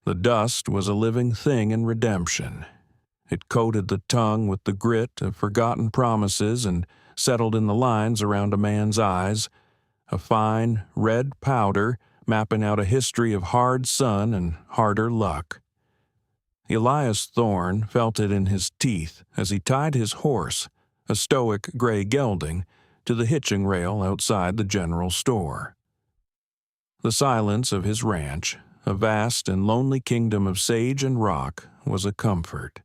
The dust was a living thing in redemption. It coated the tongue with the grit of forgotten promises and settled in the lines around a man's eyes, a fine, red powder mapping out a history of hard sun and harder luck. Elias Thorne felt it in his teeth as he tied his horse, a stoic gray gelding, to the hitching rail outside the general store. The silence of his ranch, a vast and lonely kingdom of sage and rock, was a comfort.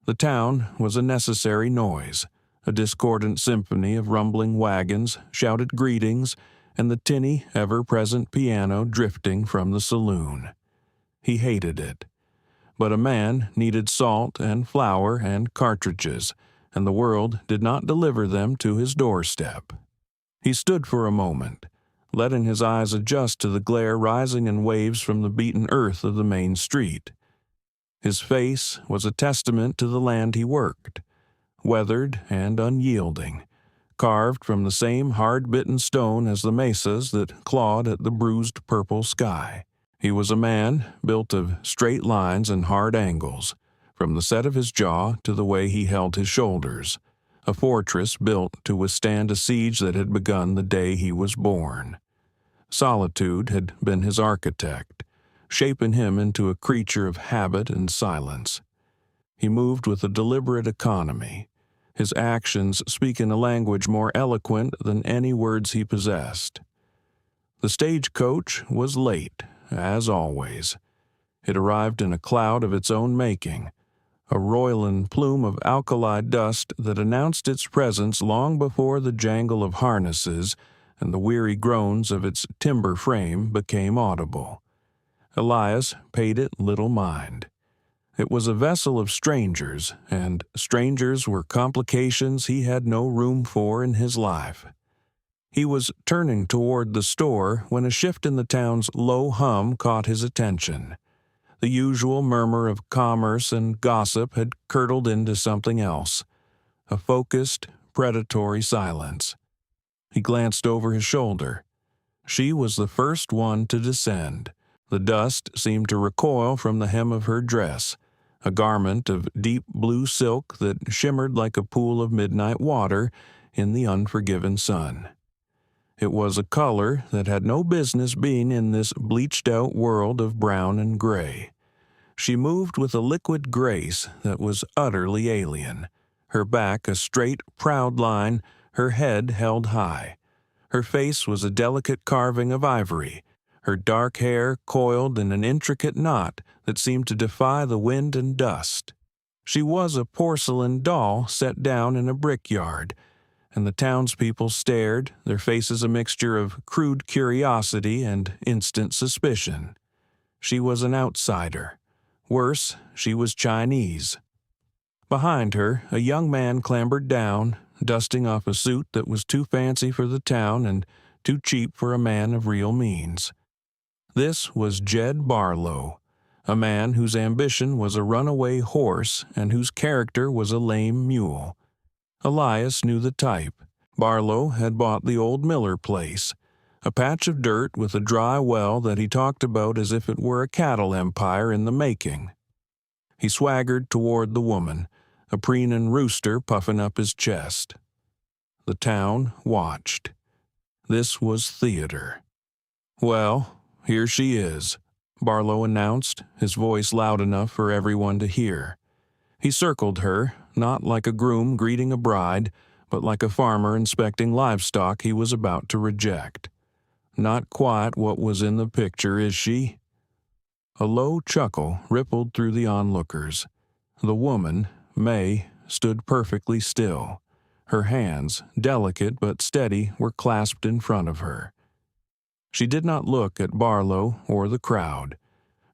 The town was a necessary noise, a discordant symphony of rumbling wagons, shouted greetings, and the tinny, ever-present piano drifting from the saloon. He hated it. But a man needed salt and flour and cartridges, and the world did not deliver them to his doorstep. He stood for a moment, letting his eyes adjust to the glare rising in waves from the beaten earth of the main street. His face was a testament to the land he worked, weathered and unyielding, carved from the same hard-bitten stone as the mesas that clawed at the bruised purple sky. He was a man built of straight lines and hard angles, from the set of his jaw to the way he held his shoulders, a fortress built to withstand a siege that had begun the day he was born. Solitude had been his architect, shaping him into a creature of habit and silence. He moved with a deliberate economy, his actions speaking a language more eloquent than any words he possessed. The stagecoach was late, as always. It arrived in a cloud of its own making, a roiling plume of alkali dust that announced its presence long before the jangle of harnesses and the weary groans of its timber frame became audible. Elias paid it little mind. It was a vessel of strangers, and strangers were complications he had no room for in his life. He was turning toward the store when a shift in the town's low hum caught his attention. The usual murmur of commerce and gossip had curdled into something else, a focused, predatory silence. He glanced over his shoulder. She was the first one to descend. The dust seemed to recoil from the hem of her dress, a garment of deep blue silk that shimmered like a pool of midnight water in the unforgiven sun. It was a color that had no business being in this bleached-out world of brown and gray. She moved with a liquid grace that was utterly alien, her back a straight, proud line, her head held high. Her face was a delicate carving of ivory, her dark hair coiled in an intricate knot that seemed to defy the wind and dust. She was a porcelain doll set down in a brickyard, and the townspeople stared, their faces a mixture of crude curiosity and instant suspicion. She was an outsider. Worse, she was Chinese. Behind her, a young man clambered down, dusting off a suit that was too fancy for the town and too cheap for a man of real means. This was Jed Barlow, a man whose ambition was a runaway horse and whose character was a lame mule. Elias knew the type. Barlow had bought the old Miller place, a patch of dirt with a dry well that he talked about as if it were a cattle empire in the making. He swaggered toward the woman, a preening rooster puffing up his chest. The town watched. This was theater. "Well, here she is," Barlow announced, his voice loud enough for everyone to hear. He circled her, not like a groom greeting a bride, but like a farmer inspecting livestock he was about to reject. "Not quite what was in the picture, is she?" A low chuckle rippled through the onlookers. The woman, May, stood perfectly still. Her hands, delicate but steady, were clasped in front of her. She did not look at Barlow or the crowd.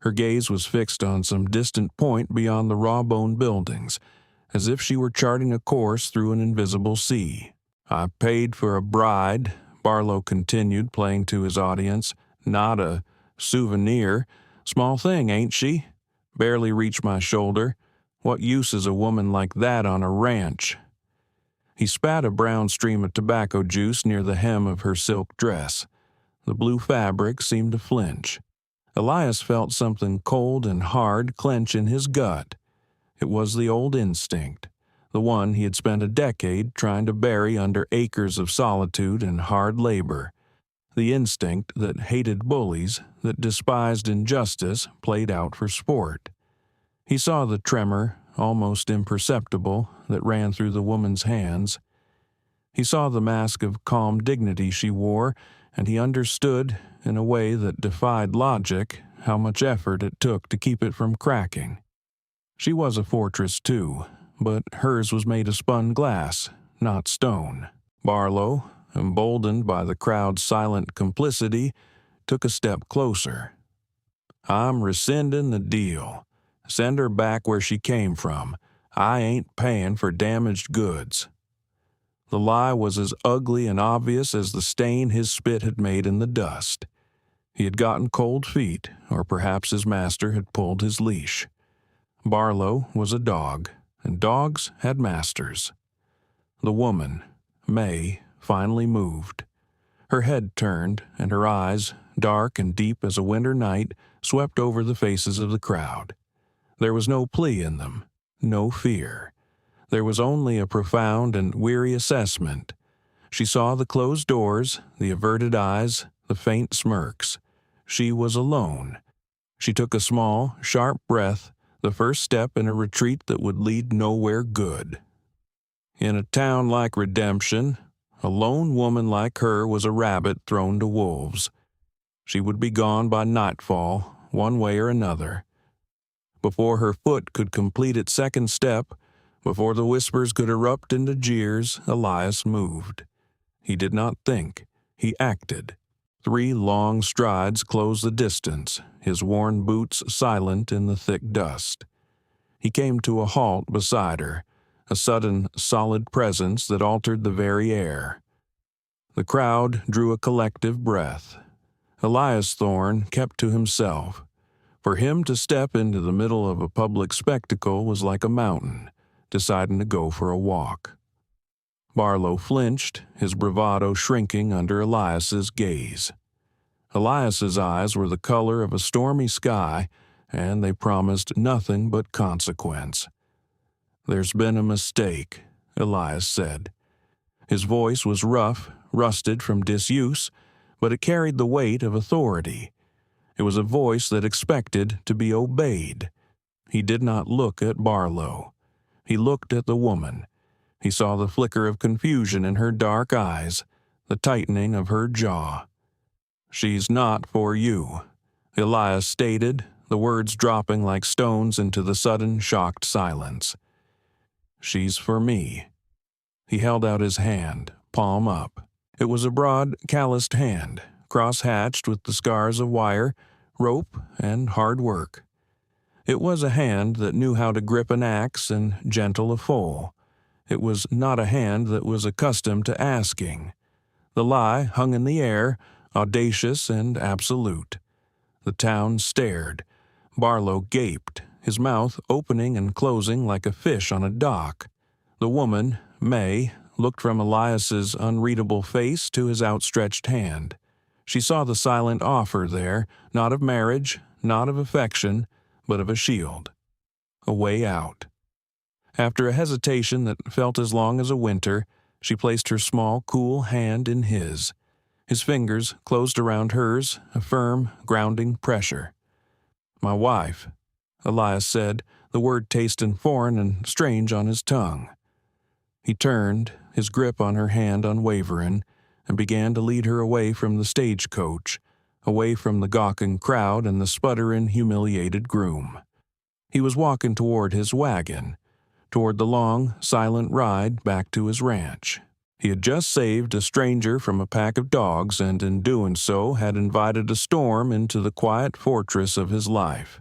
Her gaze was fixed on some distant point beyond the raw-bone buildings, as if she were charting a course through an invisible sea. "I paid for a bride," Barlow continued, playing to his audience. "Not a souvenir. Small thing, ain't she? Barely reached my shoulder. What use is a woman like that on a ranch?" He spat a brown stream of tobacco juice near the hem of her silk dress. The blue fabric seemed to flinch. Elias felt something cold and hard clench in his gut. It was the old instinct, the one he had spent a decade trying to bury under acres of solitude and hard labor, the instinct that hated bullies, that despised injustice played out for sport. He saw the tremor, almost imperceptible, that ran through the woman's hands. He saw the mask of calm dignity she wore, and he understood, in a way that defied logic, how much effort it took to keep it from cracking. She was a fortress, too, but hers was made of spun glass, not stone. Barlow, emboldened by the crowd's silent complicity, took a step closer. "I'm rescinding the deal. Send her back where she came from. I ain't paying for damaged goods." The lie was as ugly and obvious as the stain his spit had made in the dust. He had gotten cold feet, or perhaps his master had pulled his leash. Barlow was a dog, and dogs had masters. The woman, May, finally moved. Her head turned, and her eyes, dark and deep as a winter night, swept over the faces of the crowd. There was no plea in them, no fear. There was only a profound and weary assessment. She saw the closed doors, the averted eyes, the faint smirks. She was alone. She took a small, sharp breath, the first step in a retreat that would lead nowhere good. In a town like Redemption, a lone woman like her was a rabbit thrown to wolves. She would be gone by nightfall, one way or another. Before her foot could complete its second step, before the whispers could erupt into jeers, Elias moved. He did not think. He acted. 3 long strides closed the distance, his worn boots silent in the thick dust. He came to a halt beside her, a sudden, solid presence that altered the very air. The crowd drew a collective breath. Elias Thorne kept to himself. For him to step into the middle of a public spectacle was like a mountain, deciding to go for a walk. Barlow flinched, his bravado shrinking under Elias's gaze. Elias's eyes were the color of a stormy sky, and they promised nothing but consequence. "There's been a mistake," Elias said. His voice was rough, rusted from disuse, but it carried the weight of authority. It was a voice that expected to be obeyed. He did not look at Barlow. He looked at the woman. He saw the flicker of confusion in her dark eyes, the tightening of her jaw. "She's not for you," Elias stated, the words dropping like stones into the sudden, shocked silence. "She's for me." He held out his hand, palm up. It was a broad, calloused hand, cross-hatched with the scars of wire, rope, and hard work. It was a hand that knew how to grip an axe and gentle a foal. It was not a hand that was accustomed to asking. The lie hung in the air, audacious and absolute. The town stared. Barlow gaped, his mouth opening and closing like a fish on a dock. The woman, May, looked from Elias's unreadable face to his outstretched hand. She saw the silent offer there, not of marriage, not of affection, but of a shield. A way out. After a hesitation that felt as long as a winter, she placed her small, cool hand in his. His fingers closed around hers, a firm, grounding pressure. "My wife," Elias said, the word tasting foreign and strange on his tongue. He turned, his grip on her hand unwavering, and began to lead her away from the stagecoach, away from the gawking crowd and the sputtering, humiliated groom. He was walking toward his wagon, toward the long, silent ride back to his ranch. He had just saved a stranger from a pack of dogs and in doing so had invited a storm into the quiet fortress of his life.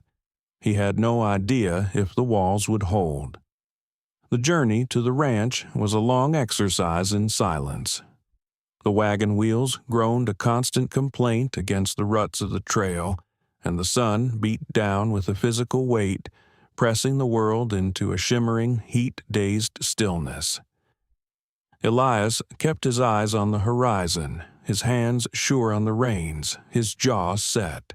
He had no idea if the walls would hold. The journey to the ranch was a long exercise in silence. The wagon wheels groaned a constant complaint against the ruts of the trail, and the sun beat down with a physical weight, pressing the world into a shimmering, heat-dazed stillness. Elias kept his eyes on the horizon, his hands sure on the reins, his jaw set.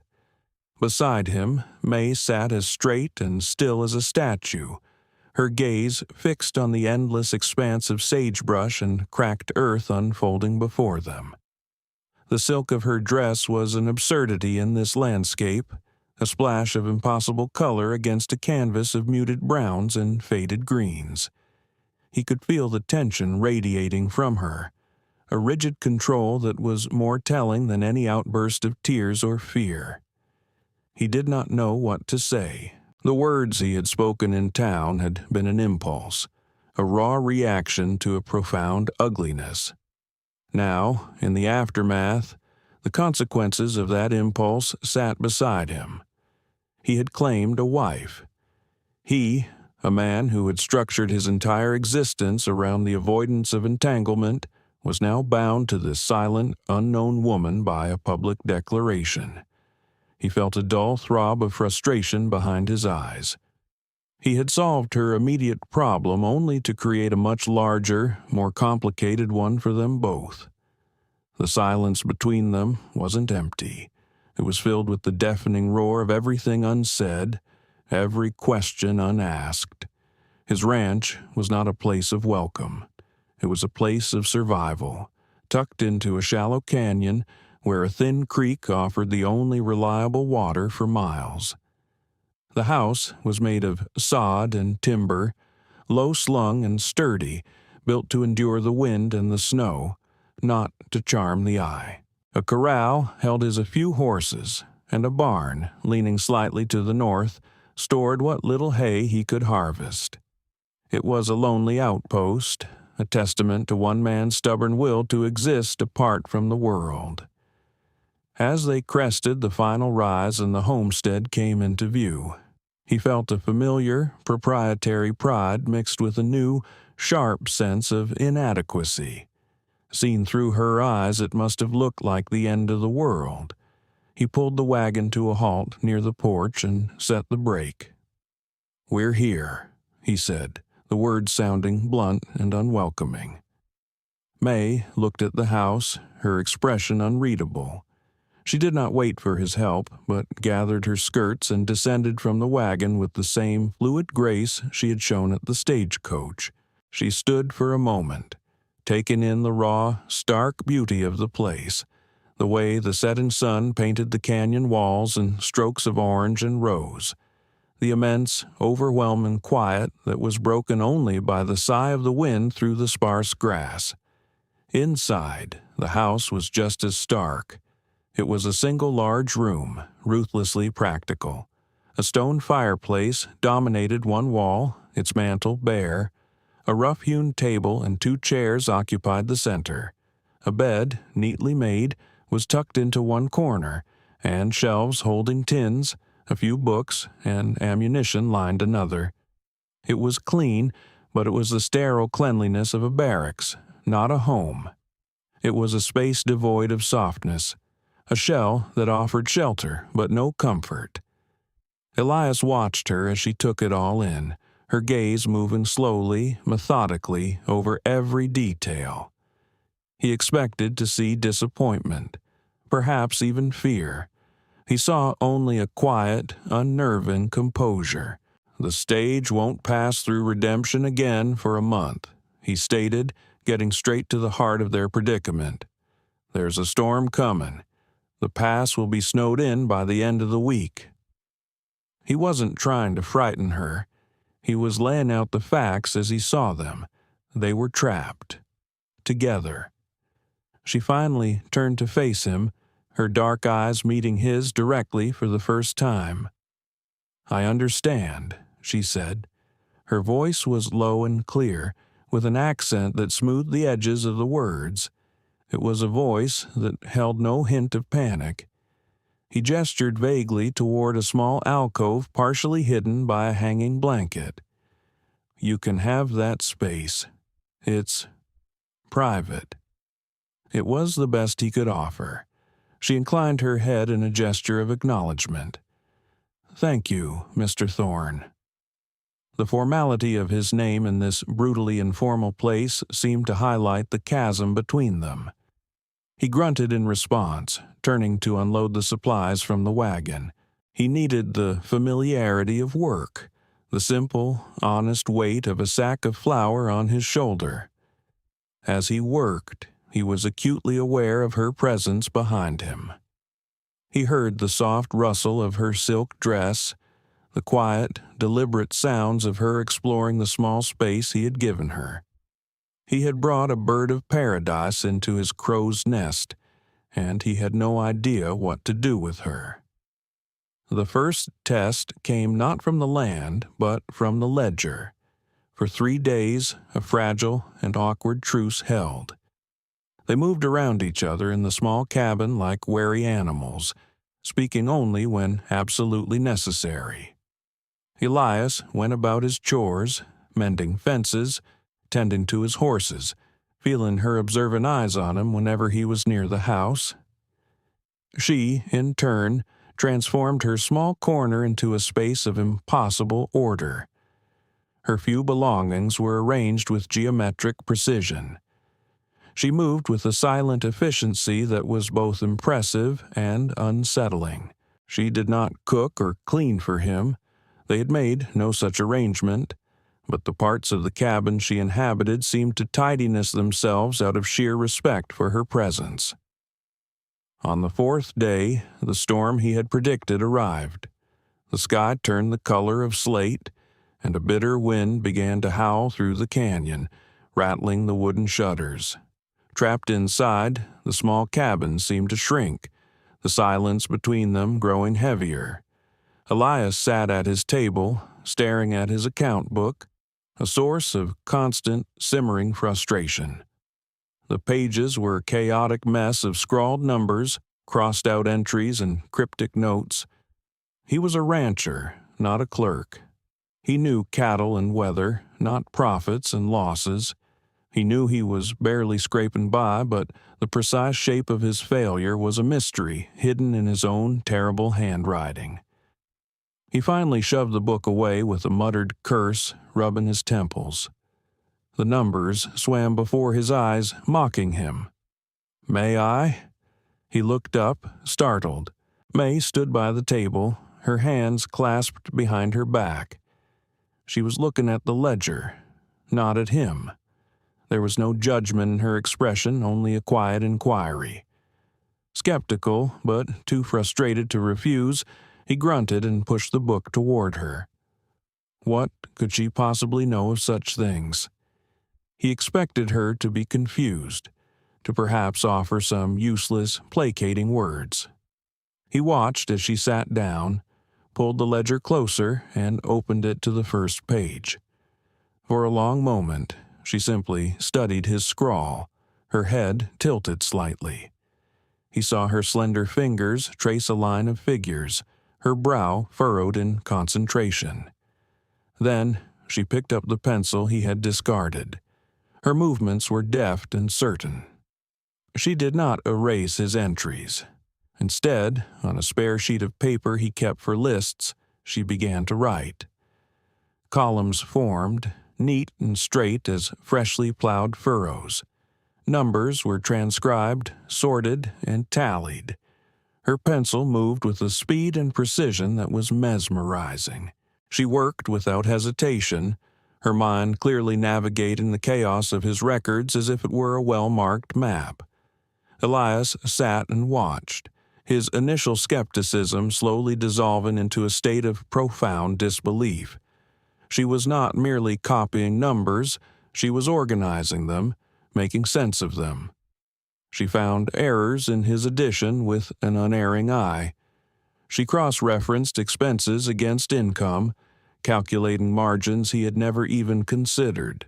Beside him, May sat as straight and still as a statue, her gaze fixed on the endless expanse of sagebrush and cracked earth unfolding before them. The silk of her dress was an absurdity in this landscape, a splash of impossible color against a canvas of muted browns and faded greens. He could feel the tension radiating from her, a rigid control that was more telling than any outburst of tears or fear. He did not know what to say. The words he had spoken in town had been an impulse, a raw reaction to a profound ugliness. Now, in the aftermath, the consequences of that impulse sat beside him. He had claimed a wife. He, a man who had structured his entire existence around the avoidance of entanglement, was now bound to this silent, unknown woman by a public declaration. He felt a dull throb of frustration behind his eyes. He had solved her immediate problem only to create a much larger, more complicated one for them both. The silence between them wasn't empty. It was filled with the deafening roar of everything unsaid, every question unasked. His ranch was not a place of welcome. It was a place of survival, tucked into a shallow canyon where a thin creek offered the only reliable water for miles. The house was made of sod and timber, low-slung and sturdy, built to endure the wind and the snow, not to charm the eye. A corral held his a few horses, and a barn, leaning slightly to the north, stored what little hay he could harvest. It was a lonely outpost, a testament to one man's stubborn will to exist apart from the world. As they crested the final rise and the homestead came into view, he felt a familiar, proprietary pride mixed with a new, sharp sense of inadequacy. Seen through her eyes, it must have looked like the end of the world. He pulled the wagon to a halt near the porch and set the brake. "We're here," he said, the words sounding blunt and unwelcoming. May looked at the house, her expression unreadable. She did not wait for his help, but gathered her skirts and descended from the wagon with the same fluid grace she had shown at the stagecoach. She stood for a moment, taking in the raw, stark beauty of the place, the way the setting sun painted the canyon walls in strokes of orange and rose, the immense, overwhelming quiet that was broken only by the sigh of the wind through the sparse grass. Inside, the house was just as stark. It was a single large room, ruthlessly practical. A stone fireplace dominated one wall, its mantel bare. A rough-hewn table and 2 chairs occupied the center. A bed, neatly made, was tucked into one corner, and shelves holding tins, a few books, and ammunition lined another. It was clean, but it was the sterile cleanliness of a barracks, not a home. It was a space devoid of softness, a shell that offered shelter but no comfort. Elias watched her as she took it all in, her gaze moving slowly, methodically over every detail. He expected to see disappointment, perhaps even fear. He saw only a quiet, unnerving composure. "The stage won't pass through redemption again for a month," he stated, getting straight to the heart of their predicament. "There's a storm coming. The pass will be snowed in by the end of the week." He wasn't trying to frighten her. He was laying out the facts as he saw them. They were trapped. Together. She finally turned to face him, her dark eyes meeting his directly for the first time. "I understand," she said. Her voice was low and clear, with an accent that smoothed the edges of the words. It was a voice that held no hint of panic. He gestured vaguely toward a small alcove partially hidden by a hanging blanket. "You can have that space. It's private." It was the best he could offer. She inclined her head in a gesture of acknowledgement. "Thank you, Mr. Thorne." The formality of his name in this brutally informal place seemed to highlight the chasm between them. He grunted in response, turning to unload the supplies from the wagon. He needed the familiarity of work, the simple, honest weight of a sack of flour on his shoulder. As he worked, he was acutely aware of her presence behind him. He heard the soft rustle of her silk dress, the quiet, deliberate sounds of her exploring the small space he had given her. He had brought a bird of paradise into his crow's nest, and he had no idea what to do with her. The first test came not from the land, but from the ledger. For 3 days, a fragile and awkward truce held. They moved around each other in the small cabin like wary animals, speaking only when absolutely necessary. Elias went about his chores, mending fences, tending to his horses, feeling her observant eyes on him whenever he was near the house. She, in turn, transformed her small corner into a space of impossible order. Her few belongings were arranged with geometric precision. She moved with a silent efficiency that was both impressive and unsettling. She did not cook or clean for him. They had made no such arrangement, but the parts of the cabin she inhabited seemed to tidiness themselves out of sheer respect for her presence. On the 4th day, the storm he had predicted arrived. The sky turned the color of slate, and a bitter wind began to howl through the canyon, rattling the wooden shutters. Trapped inside, the small cabin seemed to shrink, the silence between them growing heavier. Elias sat at his table, staring at his account book, a source of constant, simmering frustration. The pages were a chaotic mess of scrawled numbers, crossed-out entries, and cryptic notes. He was a rancher, not a clerk. He knew cattle and weather, not profits and losses. He knew he was barely scraping by, but the precise shape of his failure was a mystery hidden in his own terrible handwriting. He finally shoved the book away with a muttered curse, rubbing his temples. The numbers swam before his eyes, mocking him. "May I?" He looked up, startled. May stood by the table, her hands clasped behind her back. She was looking at the ledger, not at him. There was no judgment in her expression, only a quiet inquiry. Skeptical, but too frustrated to refuse, he grunted and pushed the book toward her. What could she possibly know of such things? He expected her to be confused, to perhaps offer some useless, placating words. He watched as she sat down, pulled the ledger closer, and opened it to the first page. For a long moment, she simply studied his scrawl, her head tilted slightly. He saw her slender fingers trace a line of figures, her brow furrowed in concentration. Then she picked up the pencil he had discarded. Her movements were deft and certain. She did not erase his entries. Instead, on a spare sheet of paper he kept for lists, she began to write. Columns formed, neat and straight as freshly plowed furrows. Numbers were transcribed, sorted, and tallied. Her pencil moved with a speed and precision that was mesmerizing. She worked without hesitation, her mind clearly navigating the chaos of his records as if it were a well-marked map. Elias sat and watched, his initial skepticism slowly dissolving into a state of profound disbelief. She was not merely copying numbers, she was organizing them, making sense of them. She found errors in his addition with an unerring eye. She cross-referenced expenses against income, calculating margins he had never even considered.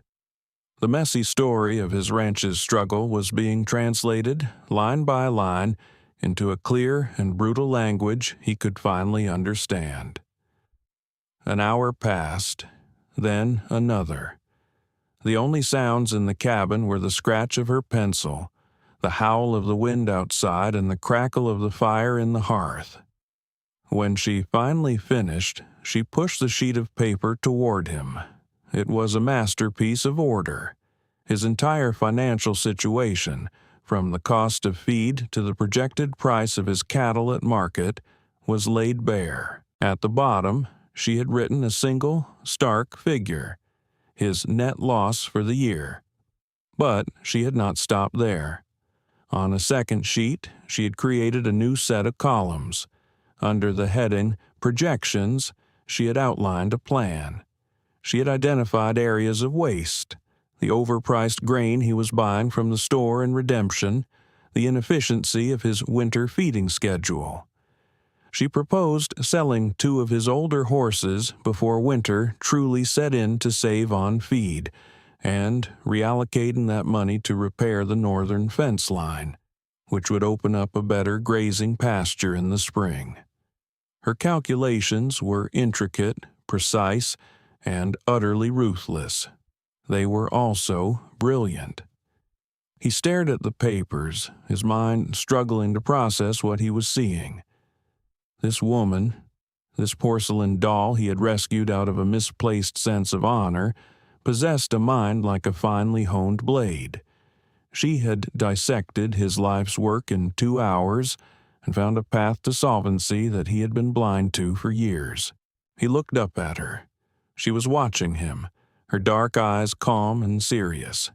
The messy story of his ranch's struggle was being translated, line by line, into a clear and brutal language he could finally understand. An hour passed, then another. The only sounds in the cabin were the scratch of her pencil, the howl of the wind outside, and the crackle of the fire in the hearth. When she finally finished, she pushed the sheet of paper toward him. It was a masterpiece of order. His entire financial situation, from the cost of feed to the projected price of his cattle at market, was laid bare. At the bottom, she had written a single, stark figure, his net loss for the year. But she had not stopped there. On a second sheet, she had created a new set of columns. Under the heading Projections, she had outlined a plan. She had identified areas of waste, the overpriced grain he was buying from the store in Redemption, the inefficiency of his winter feeding schedule. She proposed selling 2 of his older horses before winter truly set in to save on feed, and reallocating that money to repair the northern fence line, which would open up a better grazing pasture in the spring. Her calculations were intricate, precise, and utterly ruthless. They were also brilliant. He stared at the papers, his mind struggling to process what he was seeing. This woman, this porcelain doll he had rescued out of a misplaced sense of honor, possessed a mind like a finely honed blade. She had dissected his life's work in 2 hours and found a path to solvency that he had been blind to for years. He looked up at her. She was watching him, her dark eyes calm and serious.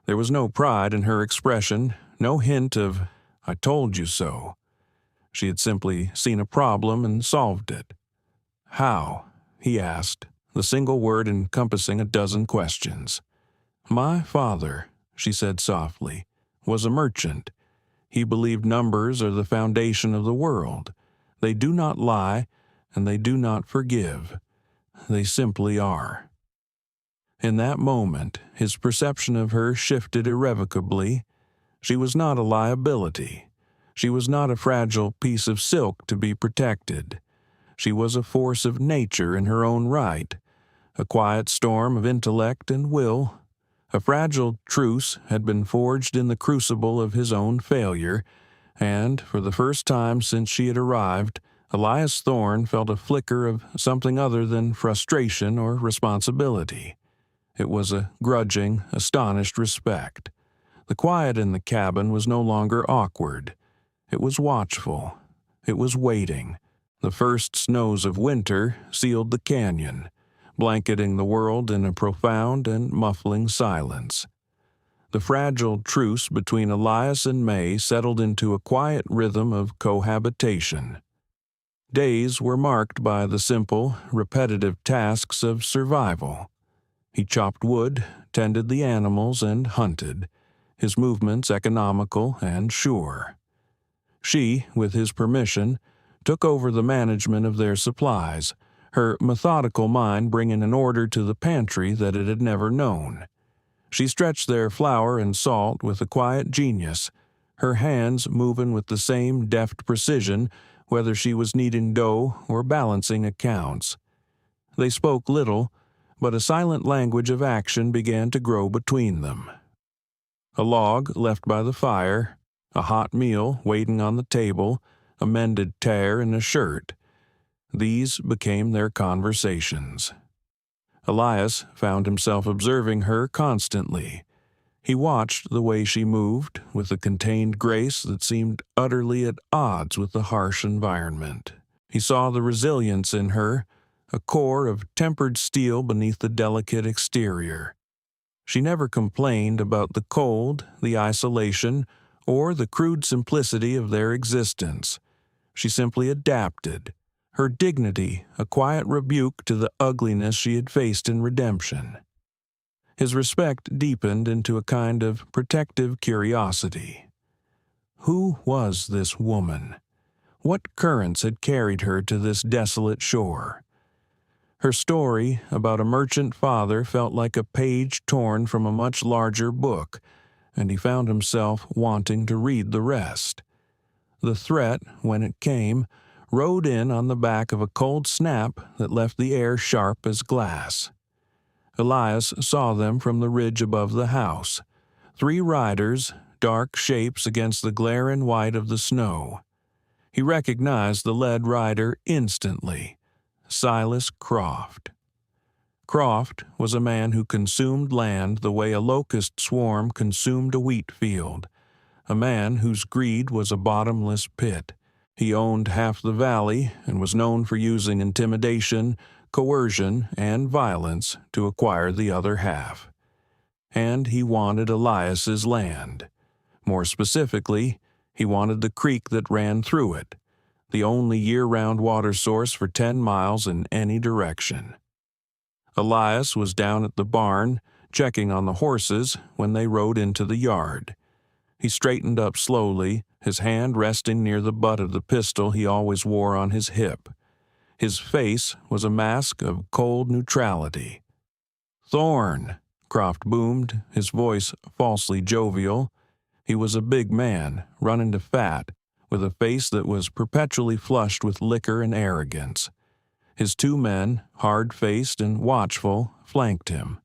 There was no pride in her expression, no hint of, "I told you so." She had simply seen a problem and solved it. "How?" he asked, the single word encompassing a dozen questions. "My father," she said softly, "was a merchant. He believed numbers are the foundation of the world. They do not lie, and they do not forgive. They simply are." In that moment, his perception of her shifted irrevocably. She was not a liability. She was not a fragile piece of silk to be protected. She was a force of nature in her own right, a quiet storm of intellect and will. A fragile truce had been forged in the crucible of his own failure, and, for the first time since she had arrived, Elias Thorne felt a flicker of something other than frustration or responsibility. It was a grudging, astonished respect. The quiet in the cabin was no longer awkward. It was watchful. It was waiting. The first snows of winter sealed the canyon, blanketing the world in a profound and muffling silence. The fragile truce between Elias and May settled into a quiet rhythm of cohabitation. Days were marked by the simple, repetitive tasks of survival. He chopped wood, tended the animals, and hunted, his movements economical and sure. She, with his permission, took over the management of their supplies, her methodical mind bringing an order to the pantry that it had never known. She stretched their flour and salt with a quiet genius, her hands moving with the same deft precision whether she was kneading dough or balancing accounts. They spoke little, but a silent language of action began to grow between them. A log left by the fire, a hot meal waiting on the table, a mended tear in a shirt. These became their conversations. Elias found himself observing her constantly. He watched the way she moved, with a contained grace that seemed utterly at odds with the harsh environment. He saw the resilience in her, a core of tempered steel beneath the delicate exterior. She never complained about the cold, the isolation, or the crude simplicity of their existence. She simply adapted, her dignity a quiet rebuke to the ugliness she had faced in Redemption. His respect deepened into a kind of protective curiosity. Who was this woman? What currents had carried her to this desolate shore? Her story about a merchant father felt like a page torn from a much larger book, and he found himself wanting to read the rest. The threat, when it came, rode in on the back of a cold snap that left the air sharp as glass. Elias saw them from the ridge above the house. 3 riders, dark shapes against the glaring white of the snow. He recognized the lead rider instantly. Silas Croft. Croft was a man who consumed land the way a locust swarm consumed a wheat field, a man whose greed was a bottomless pit, He owned half the valley and was known for using intimidation, coercion, and violence to acquire the other half. And he wanted Elias's land. More specifically, he wanted the creek that ran through it, the only year-round water source for 10 miles in any direction. Elias was down at the barn, checking on the horses when they rode into the yard. He straightened up slowly, his hand resting near the butt of the pistol he always wore on his hip. His face was a mask of cold neutrality. "Thorne," Croft boomed, his voice falsely jovial. He was a big man, running to fat, with a face that was perpetually flushed with liquor and arrogance. His 2 men, hard-faced and watchful, flanked him.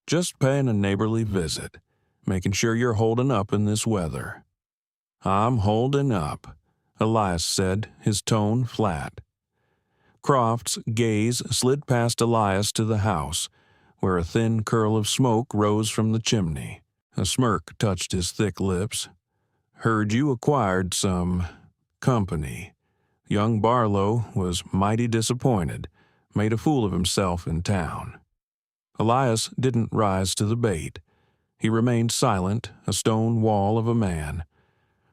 "Just paying a neighborly visit, making sure you're holding up in this weather." "I'm holding up," Elias said, his tone flat. Croft's gaze slid past Elias to the house, where a thin curl of smoke rose from the chimney. A smirk touched his thick lips. "Heard you acquired some company." Young Barlow was mighty disappointed, made a fool of himself in town. Elias didn't rise to the bait. He remained silent, a stone wall of a man.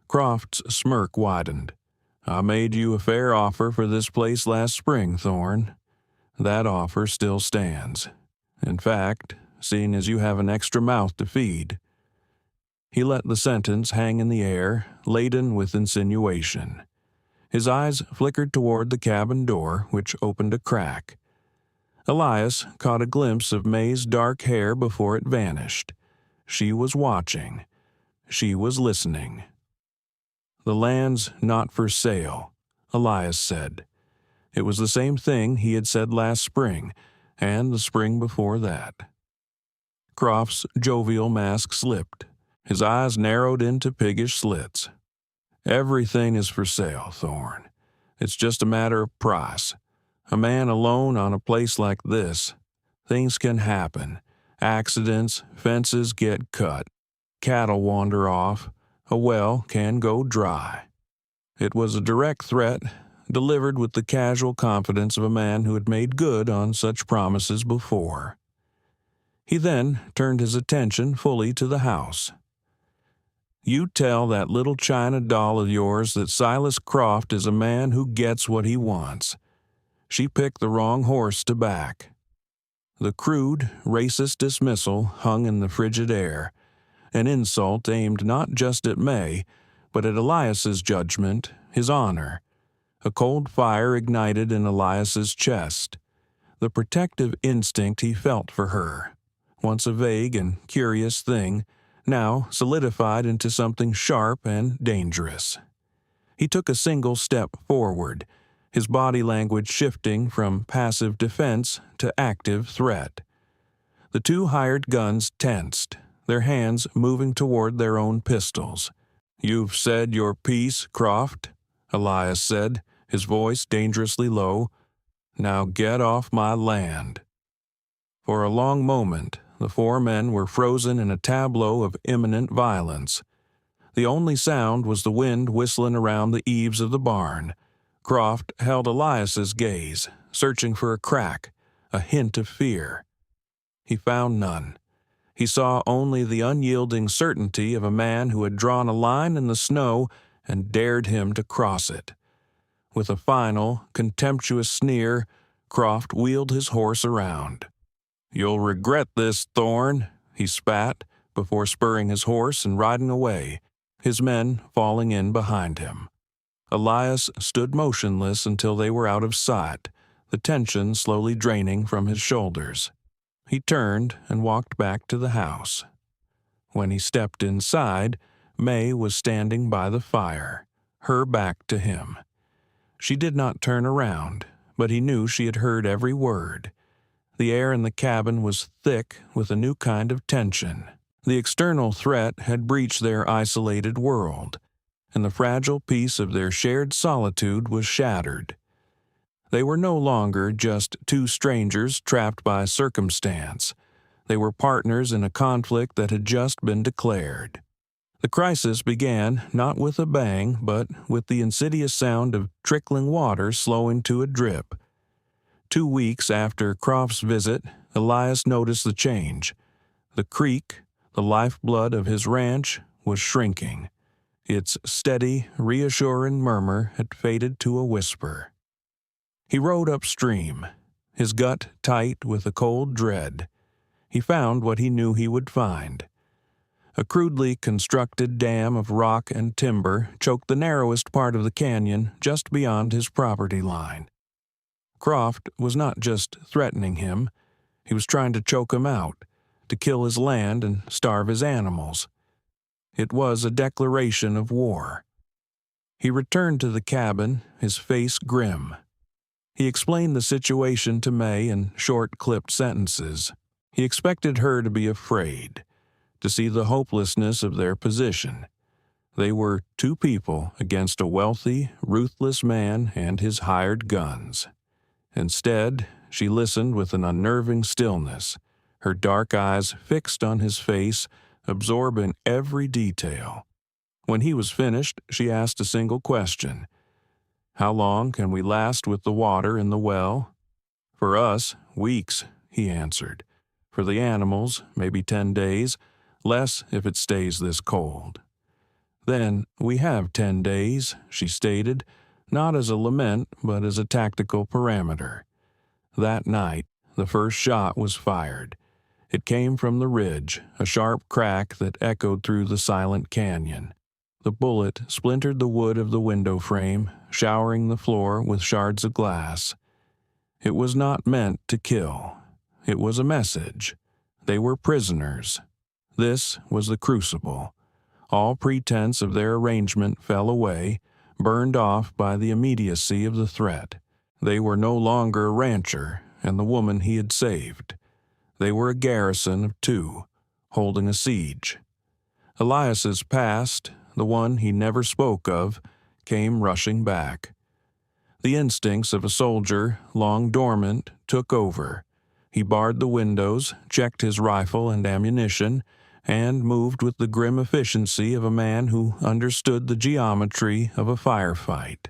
Croft's smirk widened. "I made you a fair offer for this place last spring, Thorne. That offer still stands. In fact, seeing as you have an extra mouth to feed." He let the sentence hang in the air, laden with insinuation. His eyes flickered toward the cabin door, which opened a crack. Elias caught a glimpse of May's dark hair before it vanished. She was watching. She was listening. "The land's not for sale," Elias said. It was the same thing he had said last spring, and the spring before that. Croft's jovial mask slipped. His eyes narrowed into piggish slits. "Everything is for sale, Thorne. It's just a matter of price. A man alone on a place like this. Things can happen. Accidents, fences get cut, cattle wander off, a well can go dry." It was a direct threat, delivered with the casual confidence of a man who had made good on such promises before. He then turned his attention fully to the house. "You tell that little china doll of yours that Silas Croft is a man who gets what he wants. She picked the wrong horse to back." The crude, racist dismissal hung in the frigid air, an insult aimed not just at May, but at Elias's judgment, his honor. A cold fire ignited in Elias's chest. The protective instinct he felt for her, once a vague and curious thing, now solidified into something sharp and dangerous. He took a single step forward, his body language shifting from passive defense to active threat. The 2 hired guns tensed, their hands moving toward their own pistols. "You've said your piece, Croft," Elias said, his voice dangerously low. "Now get off my land." For a long moment, the 4 men were frozen in a tableau of imminent violence. The only sound was the wind whistling around the eaves of the barn. Croft held Elias's gaze, searching for a crack, a hint of fear. He found none. He saw only the unyielding certainty of a man who had drawn a line in the snow and dared him to cross it. With a final, contemptuous sneer, Croft wheeled his horse around. "You'll regret this, Thorne," he spat, before spurring his horse and riding away, his men falling in behind him. Elias stood motionless until they were out of sight, the tension slowly draining from his shoulders. He turned and walked back to the house. When he stepped inside, May was standing by the fire, her back to him. She did not turn around, but he knew she had heard every word. The air in the cabin was thick with a new kind of tension. The external threat had breached their isolated world, and the fragile peace of their shared solitude was shattered. They were no longer just 2 strangers trapped by circumstance. They were partners in a conflict that had just been declared. The crisis began not with a bang, but with the insidious sound of trickling water slowing to a drip. 2 weeks after Croft's visit, Elias noticed the change. The creek, the lifeblood of his ranch, was shrinking. Its steady, reassuring murmur had faded to a whisper. He rode upstream, his gut tight with a cold dread. He found what he knew he would find. A crudely constructed dam of rock and timber choked the narrowest part of the canyon just beyond his property line. Croft was not just threatening him, he was trying to choke him out, to kill his land and starve his animals. It was a declaration of war. He returned to the cabin, his face grim. He explained the situation to May in short, clipped sentences. He expected her to be afraid, to see the hopelessness of their position. They were 2 people against a wealthy, ruthless man and his hired guns. Instead, she listened with an unnerving stillness, her dark eyes fixed on his face, absorbing every detail. When he was finished, she asked a single question. "How long can we last with the water in the well?" "For us, weeks," he answered. "For the animals, maybe 10 days, less if it stays this cold." "Then we have 10 days," she stated, not as a lament but as a tactical parameter. That night, the first shot was fired. It came from the ridge, a sharp crack that echoed through the silent canyon. The bullet splintered the wood of the window frame, showering the floor with shards of glass. It was not meant to kill. It was a message. They were prisoners. This was the crucible. All pretense of their arrangement fell away, burned off by the immediacy of the threat. They were no longer a rancher and the woman he had saved. They were a garrison of 2, holding a siege. Elias's past, the one he never spoke of, came rushing back. The instincts of a soldier, long dormant, took over. He barred the windows, checked his rifle and ammunition, and moved with the grim efficiency of a man who understood the geometry of a firefight.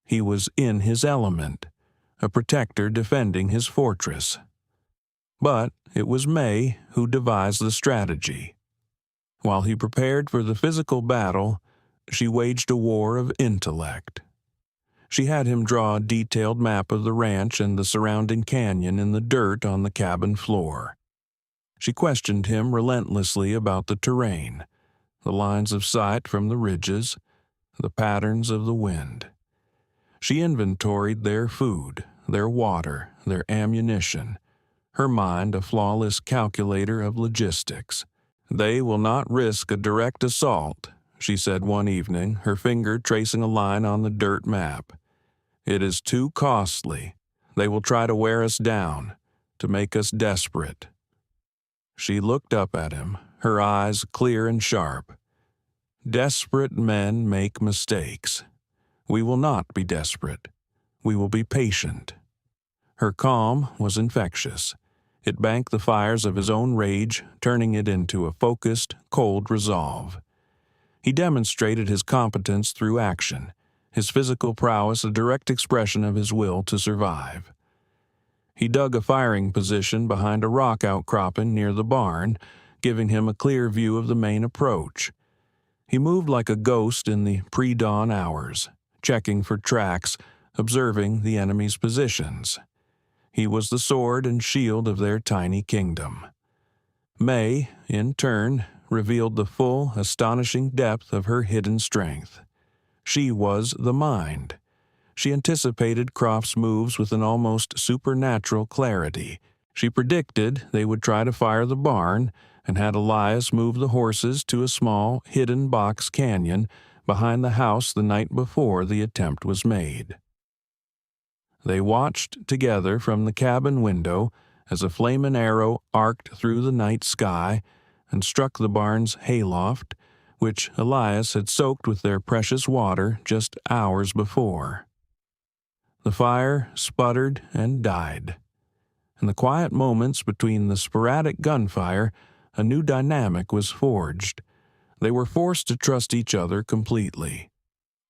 He was in his element, a protector defending his fortress. But it was May who devised the strategy. While he prepared for the physical battle, she waged a war of intellect. She had him draw a detailed map of the ranch and the surrounding canyon in the dirt on the cabin floor. She questioned him relentlessly about the terrain, the lines of sight from the ridges, the patterns of the wind. She inventoried their food, their water, their ammunition, her mind a flawless calculator of logistics. "They will not risk a direct assault," she said one evening, her finger tracing a line on the dirt map. "It is too costly. They will try to wear us down, to make us desperate." She looked up at him, her eyes clear and sharp. "Desperate men make mistakes. We will not be desperate. We will be patient." Her calm was infectious. It banked the fires of his own rage, turning it into a focused, cold resolve. He demonstrated his competence through action, his physical prowess a direct expression of his will to survive. He dug a firing position behind a rock outcropping near the barn, giving him a clear view of the main approach. He moved like a ghost in the pre-dawn hours, checking for tracks, observing the enemy's positions. He was the sword and shield of their tiny kingdom. May, in turn, revealed the full, astonishing depth of her hidden strength. She was the mind. She anticipated Croft's moves with an almost supernatural clarity. She predicted they would try to fire the barn and had Elias move the horses to a small, hidden box canyon behind the house the night before the attempt was made. They watched together from the cabin window as a flaming arrow arced through the night sky and struck the barn's hayloft, which Elias had soaked with their precious water just hours before. The fire sputtered and died. In the quiet moments between the sporadic gunfire, a new dynamic was forged. They were forced to trust each other completely.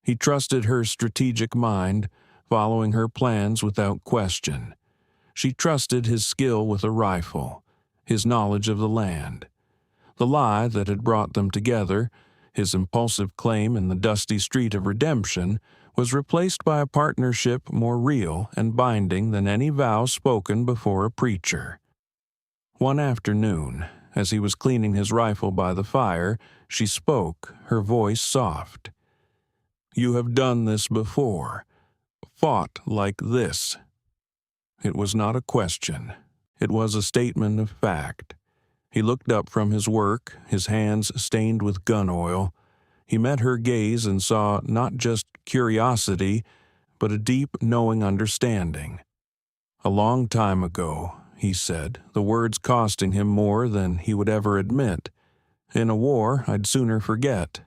He trusted her strategic mind, following her plans without question. She trusted his skill with a rifle, his knowledge of the land. The lie that had brought them together, his impulsive claim in the dusty street of redemption, was replaced by a partnership more real and binding than any vow spoken before a preacher. One afternoon, as he was cleaning his rifle by the fire, she spoke, her voice soft. "You have done this before, fought like this." It was not a question. It was a statement of fact. He looked up from his work, his hands stained with gun oil. He met her gaze and saw not just curiosity, but a deep, knowing understanding. "A long time ago," he said, the words costing him more than he would ever admit. "In a war, I'd sooner forget."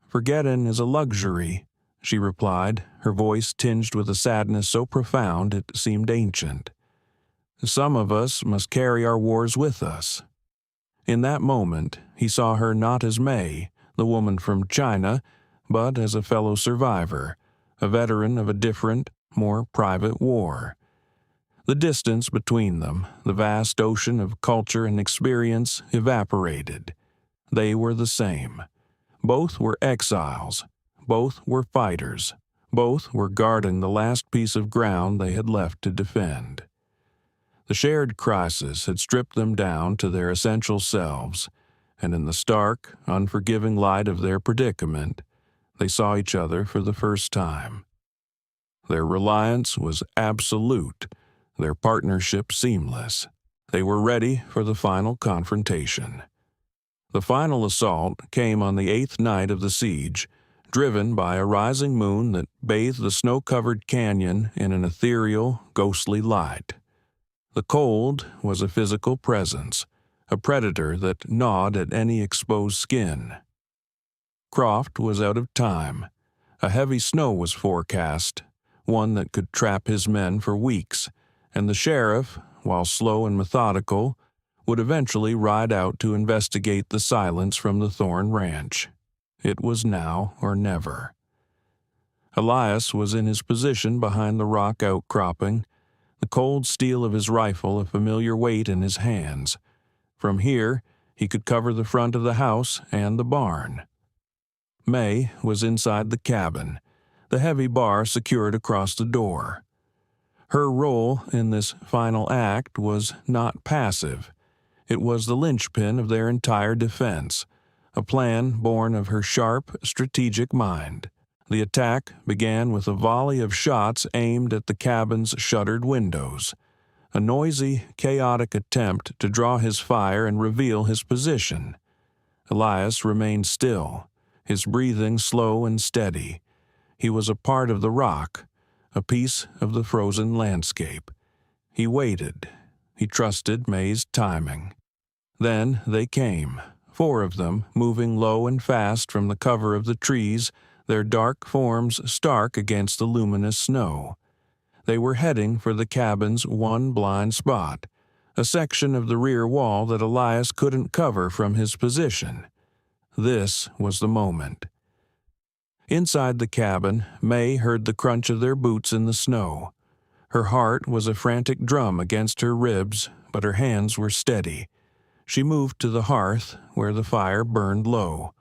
"Forgetting is a luxury," she replied, her voice tinged with a sadness so profound it seemed ancient. "Some of us must carry our wars with us." In that moment, he saw her not as May, the woman from China, but as a fellow survivor, a veteran of a different, more private war. The distance between them, the vast ocean of culture and experience, evaporated. They were the same. Both were exiles. Both were fighters. Both were guarding the last piece of ground they had left to defend. The shared crisis had stripped them down to their essential selves, and in the stark, unforgiving light of their predicament, they saw each other for the first time. Their reliance was absolute, their partnership seamless. They were ready for the final confrontation. The final assault came on the 8th night of the siege, driven by a rising moon that bathed the snow-covered canyon in an ethereal, ghostly light. The cold was a physical presence, a predator that gnawed at any exposed skin. Croft was out of time. A heavy snow was forecast, one that could trap his men for weeks, and the sheriff, while slow and methodical, would eventually ride out to investigate the silence from the Thorn Ranch. It was now or never. Elias was in his position behind the rock outcropping, the cold steel of his rifle a familiar weight in his hands. From here, he could cover the front of the house and the barn. May was inside the cabin, the heavy bar secured across the door. Her role in this final act was not passive. It was the linchpin of their entire defense, a plan born of her sharp, strategic mind. The attack began with a volley of shots aimed at the cabin's shuttered windows, a noisy, chaotic attempt to draw his fire and reveal his position. Elias remained still, his breathing slow and steady. He was a part of the rock, a piece of the frozen landscape. He waited. He trusted May's timing. Then they came, 4 of them, moving low and fast from the cover of the trees, their dark forms stark against the luminous snow. They were heading for the cabin's one blind spot, a section of the rear wall that Elias couldn't cover from his position. This was the moment. Inside the cabin, May heard the crunch of their boots in the snow. Her heart was a frantic drum against her ribs, but her hands were steady. She moved to the hearth, where the fire burned low.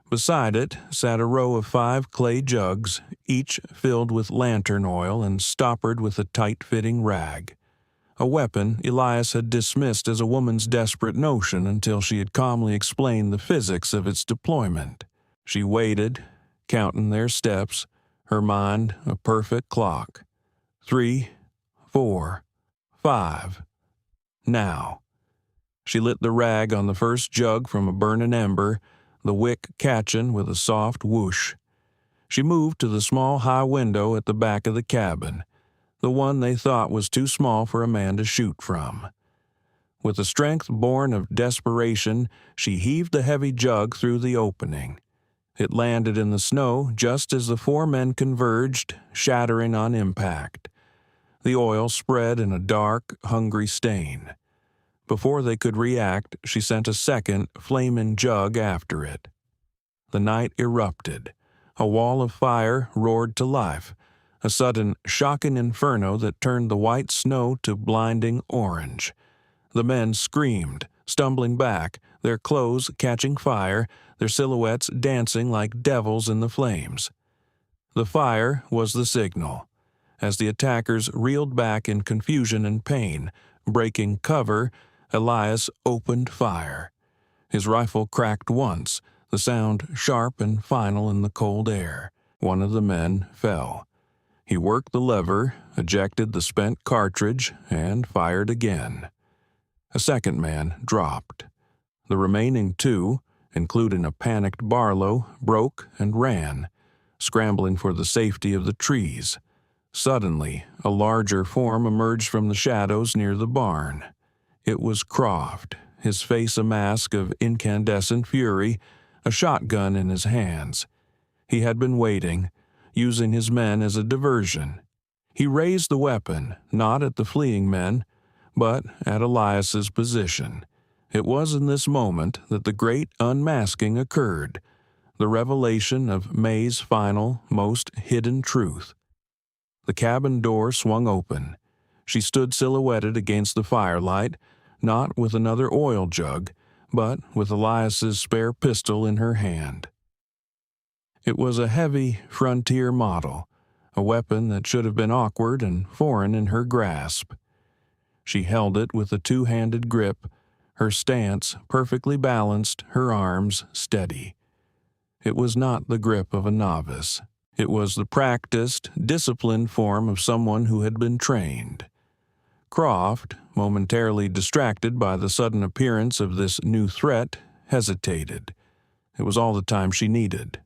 Beside it sat a row of 5 clay jugs, each filled with lantern oil and stoppered with a tight-fitting rag. A weapon Elias had dismissed as a woman's desperate notion until she had calmly explained the physics of its deployment. She waited, counting their steps, her mind a perfect clock. 3, 4, 5. Now. She lit the rag on the first jug from a burning ember, the wick catching with a soft whoosh. She moved to the small high window at the back of the cabin, the one they thought was too small for a man to shoot from. With a strength born of desperation, she heaved the heavy jug through the opening. It landed in the snow just as the 4 men converged, shattering on impact. The oil spread in a dark, hungry stain. Before they could react, she sent a second, flaming jug after it. The night erupted. A wall of fire roared to life, a sudden, shocking inferno that turned the white snow to blinding orange. The men screamed, stumbling back, their clothes catching fire, their silhouettes dancing like devils in the flames. The fire was the signal. As the attackers reeled back in confusion and pain, breaking cover, Elias opened fire. His rifle cracked once, the sound sharp and final in the cold air. One of the men fell. He worked the lever, ejected the spent cartridge, and fired again. A second man dropped. The remaining two, including a panicked Barlow, broke and ran, scrambling for the safety of the trees. Suddenly, a larger form emerged from the shadows near the barn. It was Croft, his face a mask of incandescent fury, a shotgun in his hands. He had been waiting, using his men as a diversion. He raised the weapon, not at the fleeing men, but at Elias's position. It was in this moment that the great unmasking occurred, the revelation of May's final, most hidden truth. The cabin door swung open. She stood silhouetted against the firelight, not with another oil jug, but with Elias's spare pistol in her hand. It was a heavy frontier model, a weapon that should have been awkward and foreign in her grasp. She held it with a two-handed grip, her stance perfectly balanced, her arms steady. It was not the grip of a novice. It was the practiced, disciplined form of someone who had been trained. Croft, momentarily distracted by the sudden appearance of this new threat, hesitated. It was all the time she needed.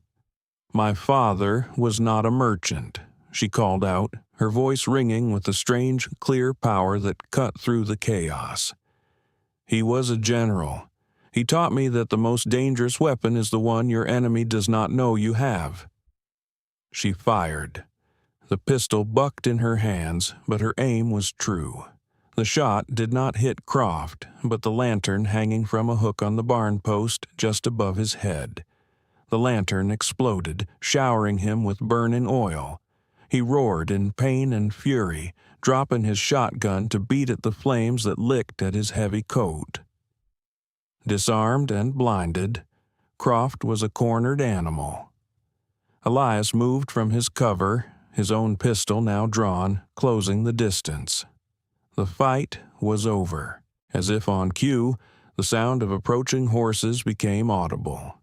"My father was not a merchant," she called out, her voice ringing with a strange, clear power that cut through the chaos. "He was a general. He taught me that the most dangerous weapon is the one your enemy does not know you have." She fired. The pistol bucked in her hands, but her aim was true. The shot did not hit Croft, but the lantern hanging from a hook on the barn post just above his head. The lantern exploded, showering him with burning oil. He roared in pain and fury, dropping his shotgun to beat at the flames that licked at his heavy coat. Disarmed and blinded, Croft was a cornered animal. Elias moved from his cover, his own pistol now drawn, closing the distance. The fight was over. As if on cue, the sound of approaching horses became audible.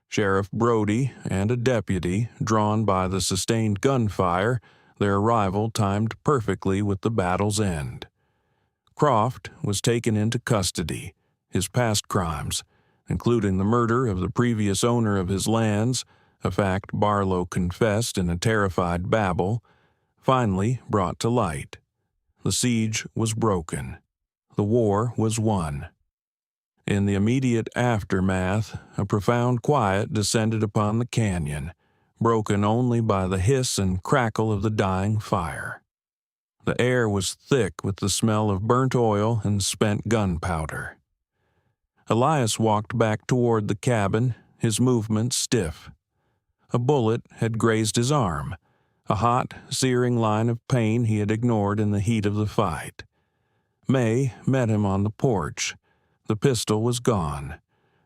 Sheriff Brody and a deputy, drawn by the sustained gunfire, their arrival timed perfectly with the battle's end. Croft was taken into custody. His past crimes, including the murder of the previous owner of his lands, a fact Barlow confessed in a terrified babble, finally brought to light. The siege was broken. The war was won. In the immediate aftermath, a profound quiet descended upon the canyon, broken only by the hiss and crackle of the dying fire. The air was thick with the smell of burnt oil and spent gunpowder. Elias walked back toward the cabin, his movements stiff. A bullet had grazed his arm, a hot, searing line of pain he had ignored in the heat of the fight. May met him on the porch. The pistol was gone.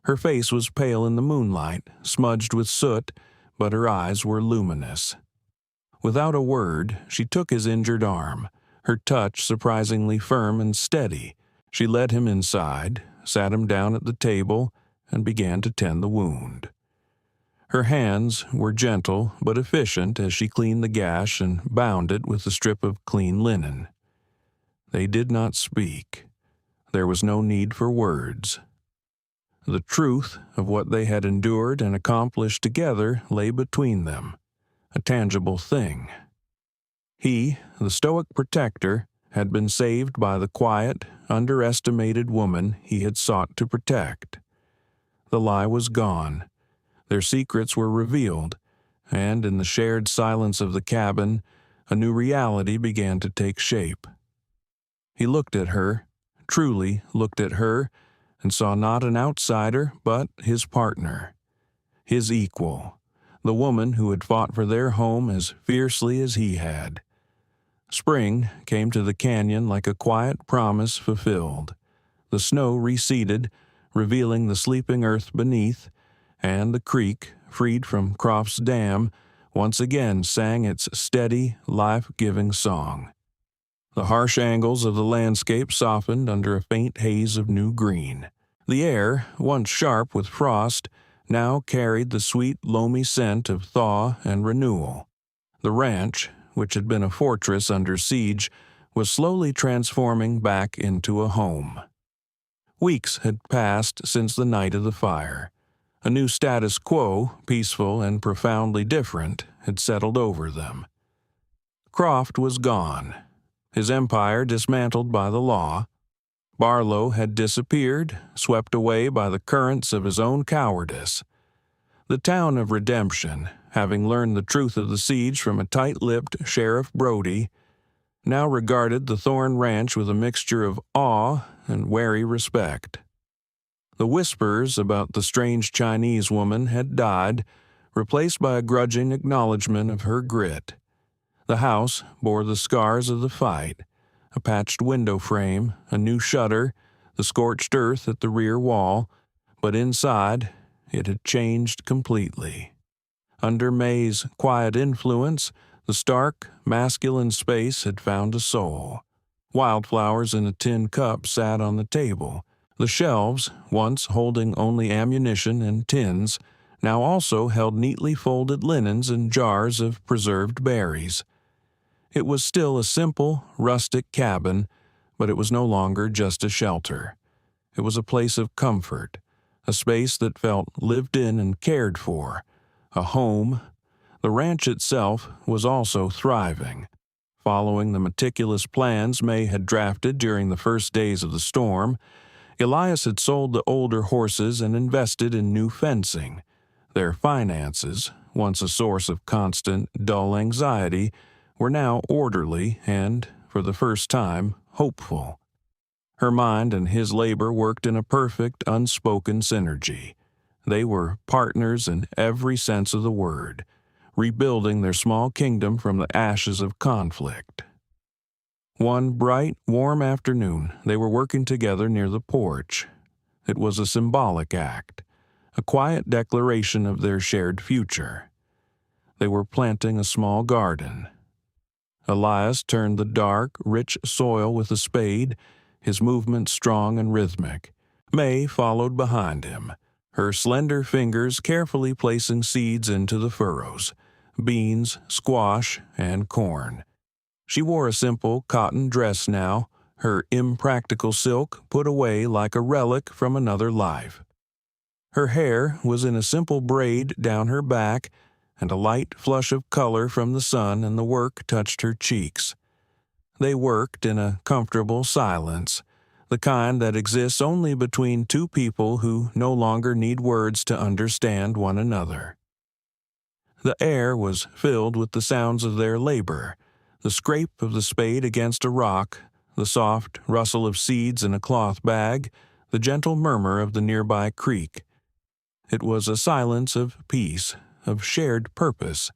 Her face was pale in the moonlight, smudged with soot, but her eyes were luminous. Without a word, she took his injured arm, her touch surprisingly firm and steady. She led him inside, sat him down at the table, and began to tend the wound. Her hands were gentle but efficient as she cleaned the gash and bound it with a strip of clean linen. They did not speak. There was no need for words. The truth of what they had endured and accomplished together lay between them, a tangible thing. He, the stoic protector, had been saved by the quiet, underestimated woman he had sought to protect. The lie was gone. Their secrets were revealed, and in the shared silence of the cabin, a new reality began to take shape. He looked at her, truly looked at her and saw not an outsider but his partner, his equal, the woman who had fought for their home as fiercely as he had. Spring came to the canyon like a quiet promise fulfilled. The snow receded, revealing the sleeping earth beneath, and the creek, freed from Croft's dam, once again sang its steady, life-giving song. The harsh angles of the landscape softened under a faint haze of new green. The air, once sharp with frost, now carried the sweet, loamy scent of thaw and renewal. The ranch, which had been a fortress under siege, was slowly transforming back into a home. Weeks had passed since the night of the fire. A new status quo, peaceful and profoundly different, had settled over them. Croft was gone, his empire dismantled by the law. Barlow had disappeared, swept away by the currents of his own cowardice. The town of Redemption, having learned the truth of the siege from a tight-lipped Sheriff Brody, now regarded the Thorn Ranch with a mixture of awe and wary respect. The whispers about the strange Chinese woman had died, replaced by a grudging acknowledgment of her grit. The house bore the scars of the fight, a patched window frame, a new shutter, the scorched earth at the rear wall, but inside it had changed completely. Under May's quiet influence, the stark, masculine space had found a soul. Wildflowers in a tin cup sat on the table. The shelves, once holding only ammunition and tins, now also held neatly folded linens and jars of preserved berries. It was still a simple, rustic cabin, but it was no longer just a shelter. It was a place of comfort, a space that felt lived in and cared for, a home. The ranch itself was also thriving. Following the meticulous plans May had drafted during the first days of the storm, Elias had sold the older horses and invested in new fencing. Their finances, once a source of constant, dull anxiety, were now orderly and, for the first time, hopeful. Her mind and his labor worked in a perfect, unspoken synergy. They were partners in every sense of the word, rebuilding their small kingdom from the ashes of conflict. One bright, warm afternoon, they were working together near the porch. It was a symbolic act, a quiet declaration of their shared future. They were planting a small garden. Elias turned the dark, rich soil with a spade, his movements strong and rhythmic. May followed behind him, her slender fingers carefully placing seeds into the furrows, beans, squash, and corn. She wore a simple cotton dress now, her impractical silk put away like a relic from another life. Her hair was in a simple braid down her back, and a light flush of color from the sun and the work touched her cheeks. They worked in a comfortable silence, the kind that exists only between two people who no longer need words to understand one another. The air was filled with the sounds of their labor, the scrape of the spade against a rock, the soft rustle of seeds in a cloth bag, the gentle murmur of the nearby creek. It was a silence of peace, of shared purpose.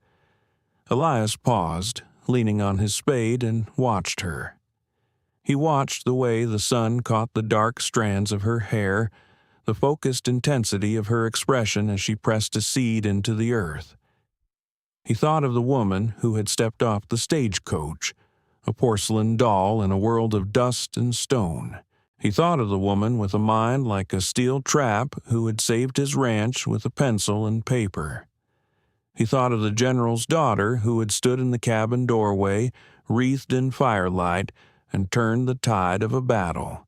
Elias paused, leaning on his spade, and watched her. He watched the way the sun caught the dark strands of her hair, the focused intensity of her expression as she pressed a seed into the earth. He thought of the woman who had stepped off the stagecoach, a porcelain doll in a world of dust and stone. He thought of the woman with a mind like a steel trap who had saved his ranch with a pencil and paper. He thought of the general's daughter who had stood in the cabin doorway, wreathed in firelight, and turned the tide of a battle.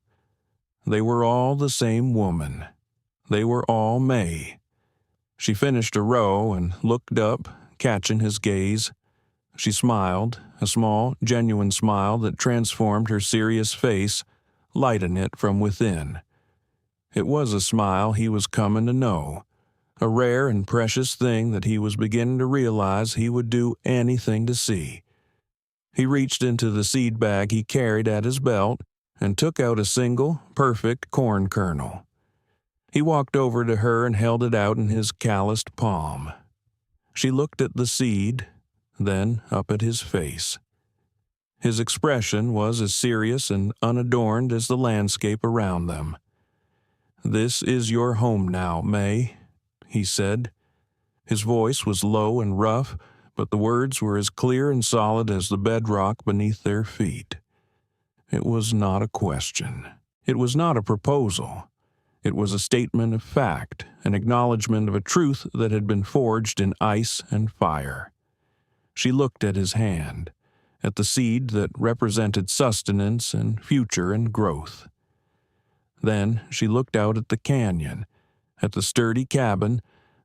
They were all the same woman. They were all May. She finished a row and looked up, catching his gaze. She smiled, a small, genuine smile that transformed her serious face, lighting it from within. It was a smile he was coming to know, a rare and precious thing that he was beginning to realize he would do anything to see. He reached into the seed bag he carried at his belt and took out a single, perfect corn kernel. He walked over to her and held it out in his calloused palm. She looked at the seed, then up at his face. His expression was as serious and unadorned as the landscape around them. "This is your home now, May," he said. His voice was low and rough, but the words were as clear and solid as the bedrock beneath their feet. It was not a question. It was not a proposal. It was a statement of fact, an acknowledgment of a truth that had been forged in ice and fire. She looked at his hand, at the seed that represented sustenance and future and growth. Then she looked out at the canyon, at the sturdy cabin,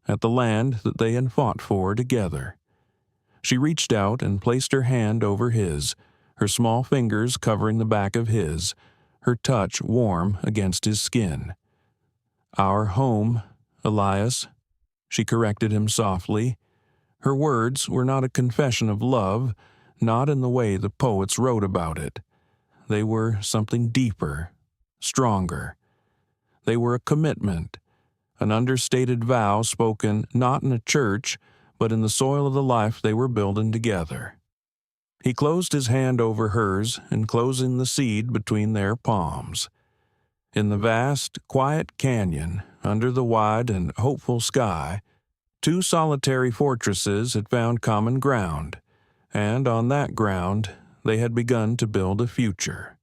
at the land that they had fought for together. She reached out and placed her hand over his, her small fingers covering the back of his, her touch warm against his skin. "Our home, Elias," she corrected him softly. Her words were not a confession of love, not in the way the poets wrote about it. They were something deeper, stronger. They were a commitment, an understated vow spoken not in a church, but in the soil of the life they were building together. He closed his hand over hers, enclosing the seed between their palms. In the vast, quiet canyon, under the wide and hopeful sky, two solitary fortresses had found common ground, and on that ground they had begun to build a future.